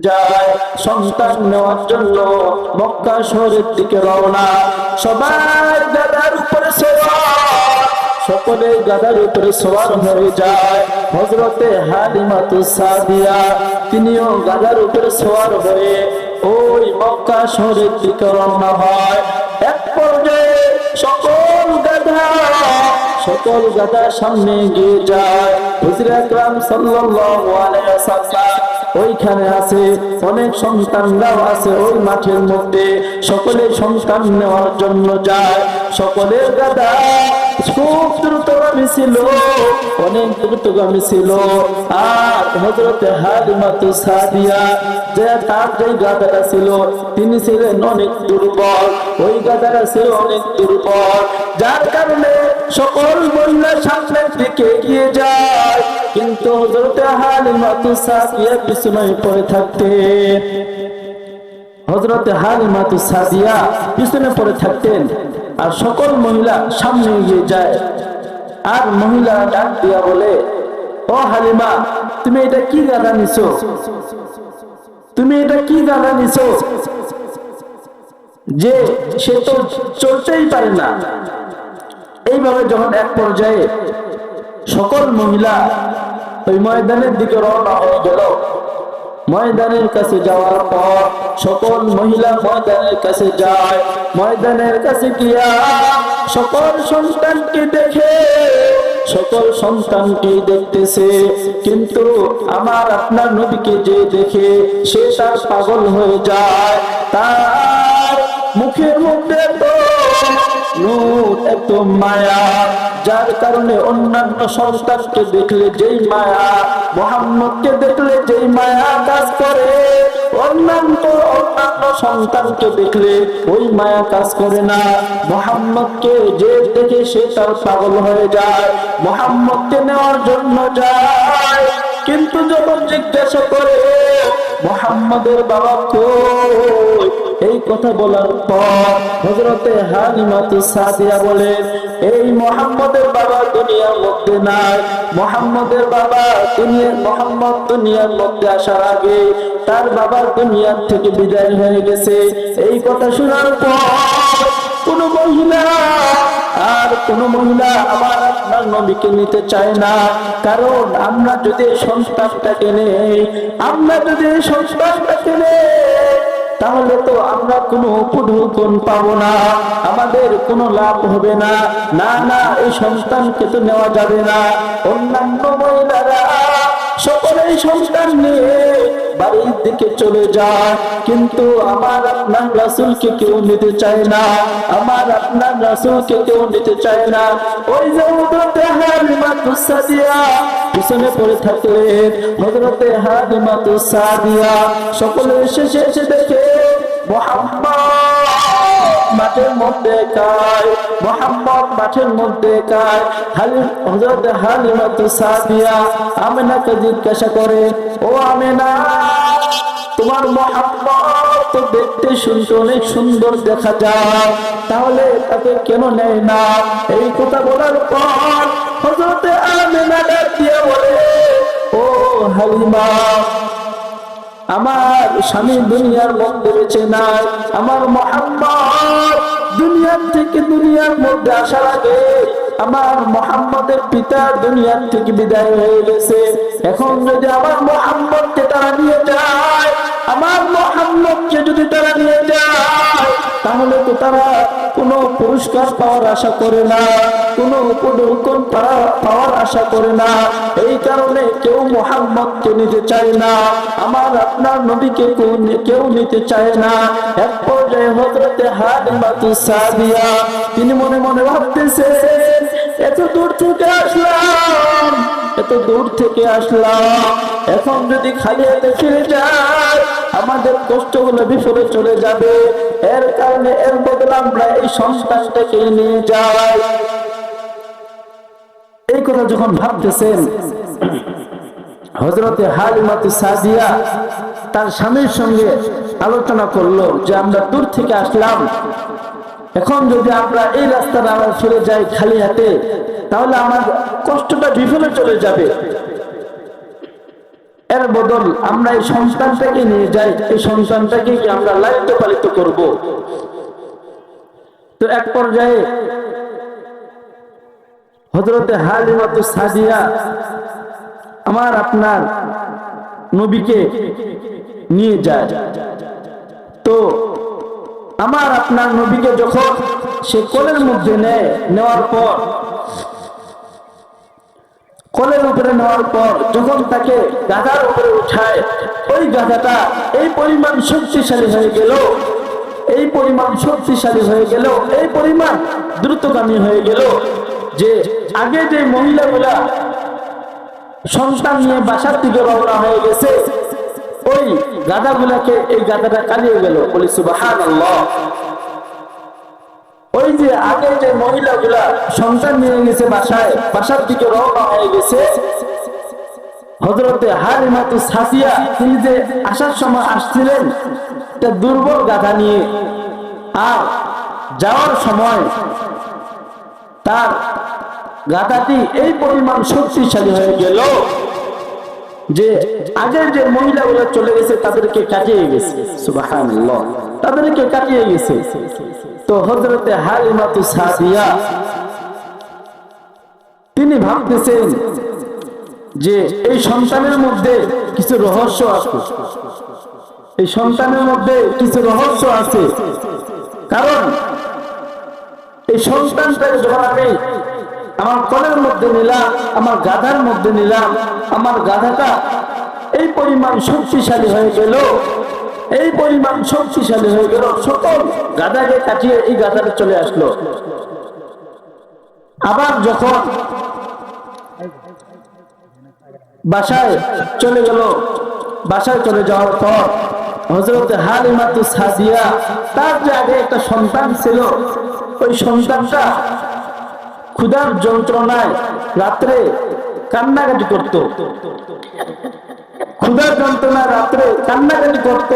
যায় সন্তান নেওয়ার জন্য মক্কা শহরের দিকে রওনা। সবাই গাধার উপরে সওয়ার, সকলে গাধার উপরে সওয়ার হয়ে যায়। হযরতে হালিমাতুস সাদিয়া তিনিও গাধার উপরে সওয়ার হয়ে ওই মক্কা শহরের দিকে রওনা হয়। এক পর্যায়ে সকল গাধা সামনে গিয়ে যায়। হুজুর আকরাম সাল্লাল্লাহু আলাইহি ওয়াসাল্লাম ওইখানে আছে, অনেক সন্তানরাও আছে ওই মাঠের মধ্যে। সকলে সন্তান নেওয়ার জন্য যায়। সকলের গাধা খুব দ্রুতগামী ছিল, অনেক দ্রুতগামী ছিল। আর হযরতে হালিমাতুস সাদিয়া যে তার যে গাধাটা ছিল তিনি ছিলেন অনেক দুর্বল, ওই গাধাটা ছিল অনেক দুর্বল, যার কারণে সকল মহিলা সামনের দিকে এগিয়ে যায়, কিন্তু হযরতে হালিমাতুস সাদিয়া পিছনে পড়ে থাকতেন। হযরতে হালিমাতুস সাদিয়া পিছনে পড়ে থাকতেন আর সকল মহিলা সামনে এগিয়ে যায়। আর মহিলা ডাক দিয়া বলে, ও হালিমা, তুমি এটা কি গাধা নিছো? তুমি এটা কি গাধা নিছো যে সে তো চলতেই পারে না? এইভাবে যখন এক পর্যায়ে সকল মহিলা ওই ময়দানের দিকে রওনা হয়ে গেল, ময়দানের কাছে যাওয়ার পর সকল মহিলা ময়দানের কাছে যায়। ময়দানের কাছে গিয়া সকল সন্তানকে দেখে, সকল সন্তানকে দেখতেছে, কিন্তু আমার আপনার নবীকে যে দেখে সে তার পাগল হয়ে যায়। তার মুখের মধ্যে তো নূর, এত মায়া, যার কারণে অন্যান্য সন্তানকে দেখলে যেই মায়া, মুহাম্মদকে দেখলে যেই মায়া কাজ করে, অন্যান্য সন্তানকে দেখলে ওই মায়া কাজ করে না। মুহাম্মদকে যে দেখে সে তার পাগল হয়ে যায়, মুহাম্মদকে নেওয়ার জন্য যায়। কিন্তু যখন জিজ্ঞাসা করে মুহাম্মদের বাবা কই, এই কথা বলার পর হযরতে হালিমাতুস সাদিয়া বলেন, এই মুহাম্মদের বাবা দুনিয়ার মধ্যে নাই। মুহাম্মদ দুনিয়ার মধ্যে আসার আগে তার বাবা দুনিয়ার থেকে বিদায় হয়ে গেছে। এই কথা শোনার পর কোন মহিলা আমার আপনার নবীকে নিতে চায় না। কারণ আমরা যদি সন্তানটাকে নেই, তাহলে তো আমরা কোনো উপঢৌকন পাবো না, আমাদের কোনো লাভ হবে না। না, এই সন্তানকে তো নেওয়া যাবে না। অন্যান্য মহিলারা সকলেই সন্তান নিয়ে বাড়ির দিকে চলে যায়, কিন্তু আমার আপনার রাসূলকে কেউ নিতে চায় না, ওই যে হযরতে হালিমাতুস সাদিয়া পিছনে পড়ে থাকলেন। হযরতে হালিমাতুস সাদিয়া সকলে এসে দেখে মুহাম্মদ মাঠের মধ্যে কায়। হযরতে হালিমাতুস সাদিয়া আমিনাকে জিজ্ঞাসা করে, ও আমিনা, তোমার মুহাম্মদ তো দেখতে শুনতে অনেক সুন্দর দেখা যায়, তাহলে তাকে কেন নেয় না? এই কথা বলার পর হযরতে আমিনা ডাক দিয়ে বলে, ও হালিমা, আমার স্বামী দুনিয়ার মধ্যে বেঁচে নাই, আমার মুহাম্মদ দুনিয়ার মধ্যে আসার আগে আমার মুহাম্মদের পিতা দুনিয়ার থেকে বিদায় হয়ে গেছে। এখন যদি আমার মুহাম্মদকে তারা নিয়ে যায়, তাহলে তো তারা কোনো পুরস্কার পাওয়ার আশা করে না, কোনো উপঢৌকন পাওয়ার আশা করে না। এই কারণে কেউ মুহাম্মদকে নিতে চায় না, আমার আপনার নবীকে কেউ নিতে চায় না। এক পর্যায়ে হযরতে হালিমাতুস সাদিয়া তিনি মনে মনে ভাবতেছেন, এত দূর থেকে আসলাম, এখন যদি খালি হাতে ফিরে যায় আমাদের কষ্টগুলো বিফলে চলে যাবে। এর কারণে এর বদলে আমরা এই সন্তানটাকে নিয়ে যাই। এই কথা যখন ভাবতেছেন, হযরতে হালিমাতুস সাদিয়া তার স্বামীর সঙ্গে আলোচনা করলো যে আমরা দূর থেকে আসলাম, এখন যদি আমরা এই রাস্তাটা আবার ফিরে যাই খালি হাতে, তাহলে আমার কষ্টটা বিফলে চলে যাবে। এর বদল আমরা এই সন্তানটাকে নিয়ে যাই, এই সন্তানটাকে কি আমরা লালিত পালিত করব। তো এক পর্যায়ে হযরতে হালিমাতুস সাদিয়া আমার আপনার নবীকে নিয়ে যায়। তো আমার আপনার নবীকে যখন সে কোলের মধ্যে নেয়, নেওয়ার পর কোলের উপরে নেওয়ার পর যখন তাকে গাধার উপরে উঠায়, ওই গাধাটা এই পরিমাণ শক্তিশালী হয়ে গেল, এই পরিমাণ শক্তিশালী হয়ে গেল, এই পরিমাণ দ্রুতগামী হয়ে গেল যে আগে যে মহিলাগুলা সন্তান নিয়ে বাসার দিকে রওনা হয়ে গেছে, ওই গাধাগুলাকে এই গাধাটা কালিয়ে গেল। বলি সুবহানাল্লাহ। ওই যে আগে যে মহিলাগুলা সন্তান নিয়ে গেছে বাসার দিকে রওনা হয়ে গেছে, হযরতে হালিমাতুস সাদিয়া তিনি যে আসার সময় আসছিলেন একটা দুর্বল গাধা নিয়ে, আর যাওয়ার সময় তার গাধাটি এই পরিমাণ শক্তিশালী হয়ে গেল যে আগের যে মহিলাগুলো চলে গেছে তাদেরকে কাটিয়ে গেছে। সুবহানাল্লাহ, তাদেরকে কাটিয়ে গেছে। তো হযরতে হালিমাতুস সাদিয়া তিনি ভাবতেছেন যে এই সন্তানের মধ্যে কিছু রহস্য আছে, এই সন্তানের মধ্যে কিছু রহস্য আছে। কারণ এই সন্তানটাকে যখন আমি আমার কোলের মধ্যে নিলাম, আমার গাধার মধ্যে নিলাম, আমার গাধাটা এই পরিমাণ শক্তিশালী হয়ে গেল, এই পরিমাণ শক্তিশালী হয়ে গেল, সকল গাধাকে কাটিয়ে এই গাধাটা চলে আসলো। আবার যখন বাসায় চলে গেল, বাসায় চলে যাওয়ার পর হযরত হালিমাতুস সাদিয়া তার যে আগে একটা সন্তান ছিল, ওই সন্তানটা ক্ষুধার যন্ত্রণায় রাত্রে কান্নাকাটি করত, ক্ষুধার যন্ত্রণায় রাত্রে কান্নাকাটি করত,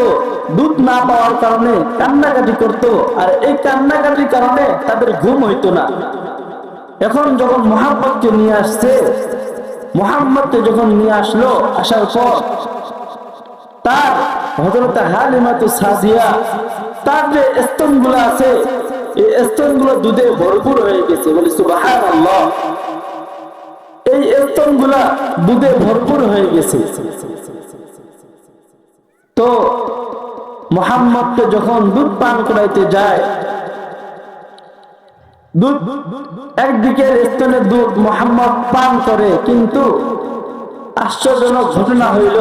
দুধ না পাওয়ার কারণে কান্নাকাটি করত, আর এই কান্নাকাটির কারণে তাদের ঘুম হইতো না। এখন যখন মুহাম্মদকে নিয়ে আসছে, মুহাম্মদকে যখন নিয়ে আসলো, আসার পর তার হযরত হালিমাতুস সাদিয়া তার যে স্তনগুলো আছে, এই স্তনগুলো দুধে ভরপুর হয়ে গেছে। বলি সুবহানাল্লাহ। এই স্তনগুলা দুধে ভরপুর হয়ে গেছে। তো মুহাম্মদকে যখন দুধ পান করাইতে যায়, দুধ একদিকে স্তনের দুধ মুহাম্মদ পান করে, কিন্তু আশ্চর্যজনক ঘটনা হইল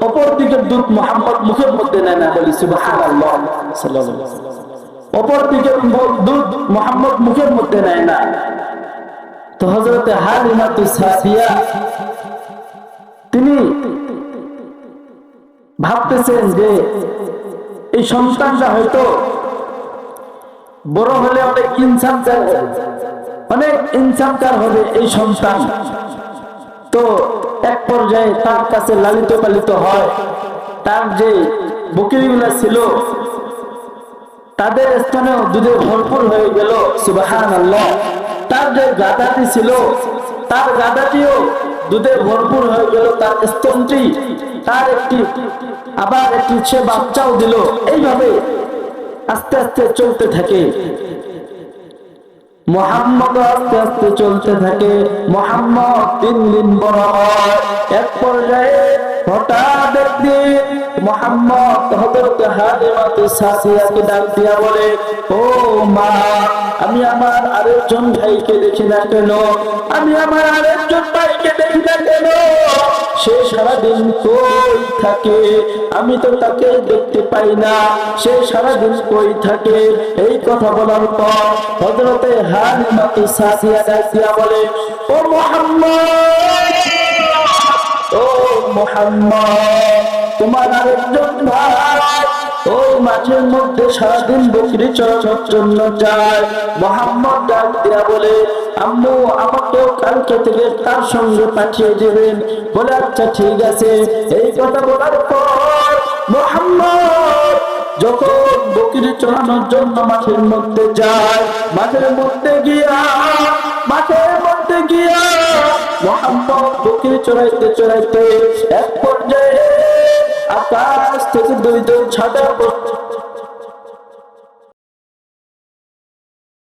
অপর দিকের দুধ মুহাম্মদ মুখের মধ্যে নেয় না। বলি সুবহানাল্লাহ। অপর দিকের দুধ মুহাম্মদ মুখের মধ্যে নেয় না। তো হযরত হালিমাতুস সাদিয়া তিনি ভাবতেছেন যে এই সন্তানটা হয়তো বড় হলে অনেক ইনসানকার হবে এই সন্তান। তো এক পর্যায়ে তার কাছে লালিত পালিত হয়, তার যে বকরিগুলা ছিল তাদের স্তনেও দুধে ভরপুর হয়ে গেল। সুবহানাল্লাহ। তার যে গাধাটি ছিল, তার গাধাটিও দুধে ভরপুর হয়ে গেল, তার স্তনটি, তার একটি আবার একটি সে বাচ্চাও দিল। এইভাবে আস্তে আস্তে চলতে থাকে। মুহাম্মদ আস্তে আস্তে চলতে থাকে। মুহাম্মদ দিন দিন বড় হয়। এক পর্যায়ে হঠাৎ একদিন মুহাম্মদ হযরত হালিমাতুস সাদিয়াকে ডাক দিয়া বলে, ও মা, আমি আমার আরেকজন ভাইকে দেখি না কেন? আমি আমার আরেকজন ভাইকে দেখি না কেন? সে সারাদিন কই থাকে? আমি তো তাকে দেখতে পাই না। সে সারাদিন কই থাকে? এই কথা বলার পর হযরতে হালিমাতুস সাদিয়া ডাক দিয়া বলে, ও মুহাম্মদ, ও মুহাম্মদ, তোমার আরেকজন ভাই ওই মাঠের মধ্যে সারাদিন বকরি চরানোর জন্য যায়। মুহাম্মদ ডাক দিয়া বলে, আম্মু, আমাকেও কালকে থেকে তার সঙ্গে পাঠিয়ে দেবেন। বলে, আচ্ছা ঠিক আছে। এই কথা বলার পর মুহাম্মদ যখন বকরি চরানোর জন্য মাঠের মধ্যে যায়, মাঠের মধ্যে গিয়া মুহাম্মদ বকরি চড়াইতে চড়াইতে এক পর্যায়ে আকাশ থেকে দুইজন ছাদা